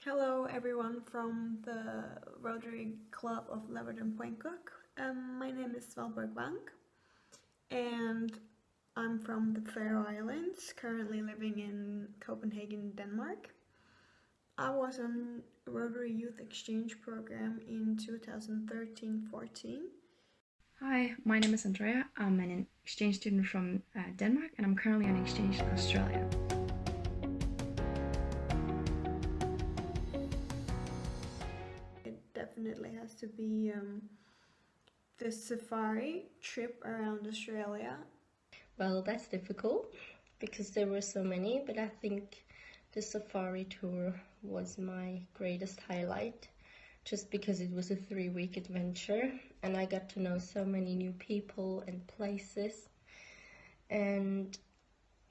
Hello everyone from the Rotary Club of Leeuwarden-Poincok. My name is Svalbard Bank and I'm from the Faroe Islands, currently living in Copenhagen, Denmark. I was on Rotary Youth Exchange program in 2013-14. Hi, my name is Andrea. I'm an exchange student from Denmark and I'm currently on exchange in Australia. It definitely has to be the safari trip around Australia. Well, that's difficult because there were so many, but I think the safari tour was my greatest highlight, just because it was a 3-week adventure and I got to know so many new people and places, and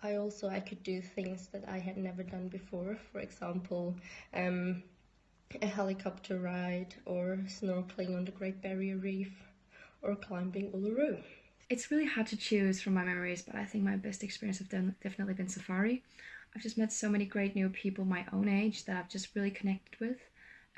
I could do things that I had never done before. For example, a helicopter ride, or snorkeling on the Great Barrier Reef, or climbing Uluru. It's really hard to choose from my memories, but I think my best experience have definitely been safari. I've just met so many great new people my own age that I've just really connected with.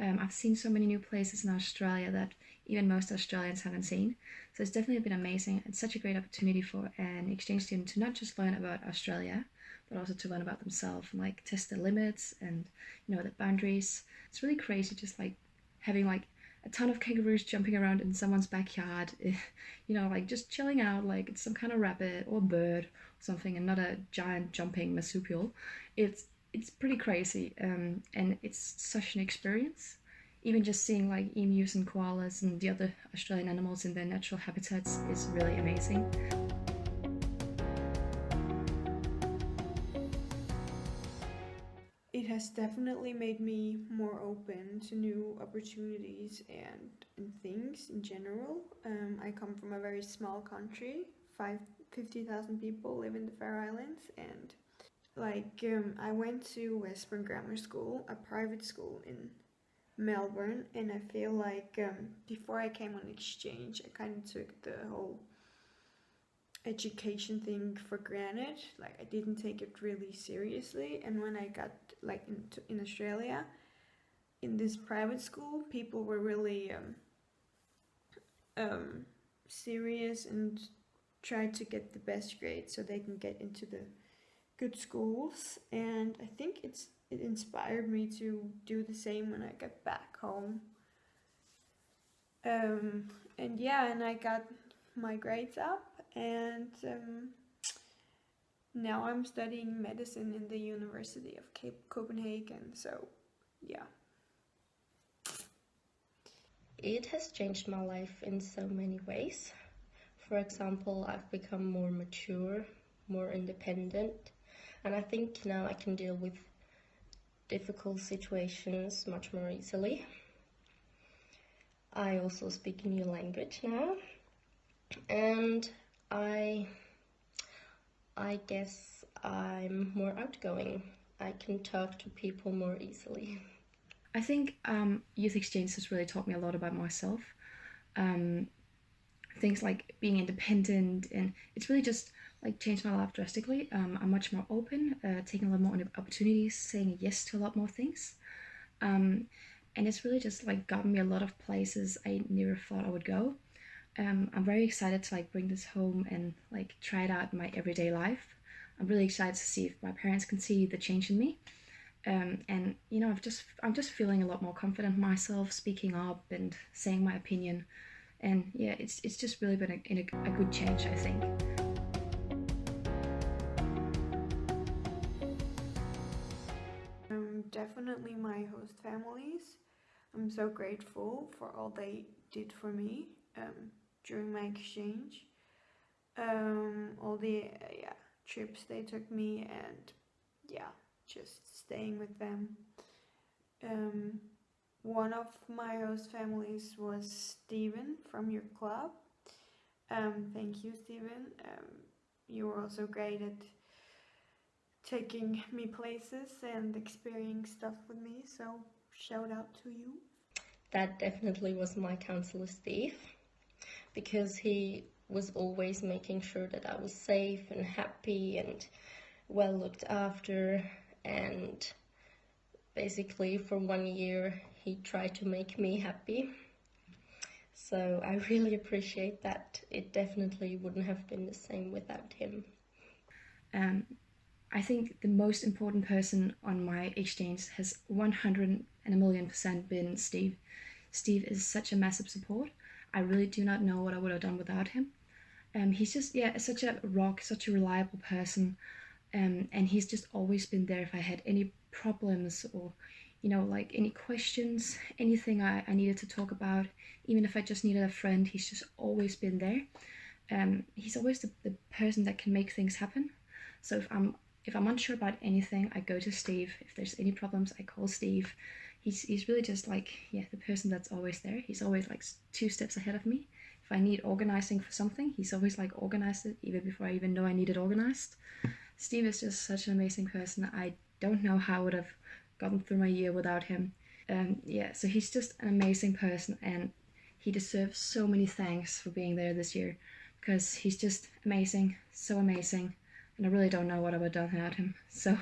I've seen so many new places in Australia that even most Australians haven't seen. So it's definitely been amazing. It's such a great opportunity for an exchange student to not just learn about Australia, but also to learn about themselves and like test their limits and, you know, the boundaries. It's really crazy just like having like a ton of kangaroos jumping around in someone's backyard, you know, like just chilling out like it's some kind of rabbit or bird or something, and not a giant jumping marsupial. It's pretty crazy, and it's such an experience. Even just seeing like emus and koalas and the other Australian animals in their natural habitats is really amazing. It has definitely made me more open to new opportunities and things in general. I come from a very small country, 50,000 people live in the Faroe Islands, and I went to Westburn Grammar School, a private school in Melbourne, and I feel like before I came on exchange, I kind of took the whole education thing for granted. Like I didn't take it really seriously, and when I got like in Australia, in this private school, people were really serious and tried to get the best grades so they can get into the good schools, and I think it inspired me to do the same when I got back home. And yeah, and I got my grades up, and now I'm studying medicine in the University of Copenhagen, so yeah. It has changed my life in so many ways. For example, I've become more mature, more independent, and I think now I can deal with difficult situations much more easily. I also speak a new language now, and I guess I'm more outgoing. I can talk to people more easily. I think youth exchange has really taught me a lot about myself. Things like being independent, and it's really just like changed my life drastically. I'm much more open, taking a lot more opportunities, saying yes to a lot more things. And it's really just like gotten me a lot of places I never thought I would go. I'm very excited to like bring this home and like try it out in my everyday life. I'm really excited to see if my parents can see the change in me. And you know, I'm just feeling a lot more confident in myself, speaking up and saying my opinion. And yeah, it's just really been a good change, I think. Definitely my host families. I'm so grateful for all they did for me during my exchange. All the trips they took me, and yeah, just staying with them. One of my host families was Steven from your club. Thank you, Steven. You were also great at taking me places and experiencing stuff with me, so shout out to you. That definitely was my counselor, Steve, because he was always making sure that I was safe and happy and well looked after, and basically for 1 year he tried to make me happy. So I really appreciate that. It definitely wouldn't have been the same without him. I think the most important person on my exchange has 100% been Steve. Steve is such a massive support. I really do not know what I would have done without him. He's just, such a rock, such a reliable person. And he's just always been there if I had any problems or, like any questions, anything I needed to talk about. Even if I just needed a friend, he's just always been there. He's always the person that can make things happen. So if I'm unsure about anything, I go to Steve. If there's any problems, I call Steve. He's really just like, the person that's always there. He's always like 2 steps ahead of me. If I need organizing for something, he's always like organized it even before I even know I need it organized. Steve is just such an amazing person. I don't know how I would have gotten through my year without him. So he's just an amazing person, and he deserves so many thanks for being there this year, because he's just amazing, so amazing, and I really don't know what I would have done without him. So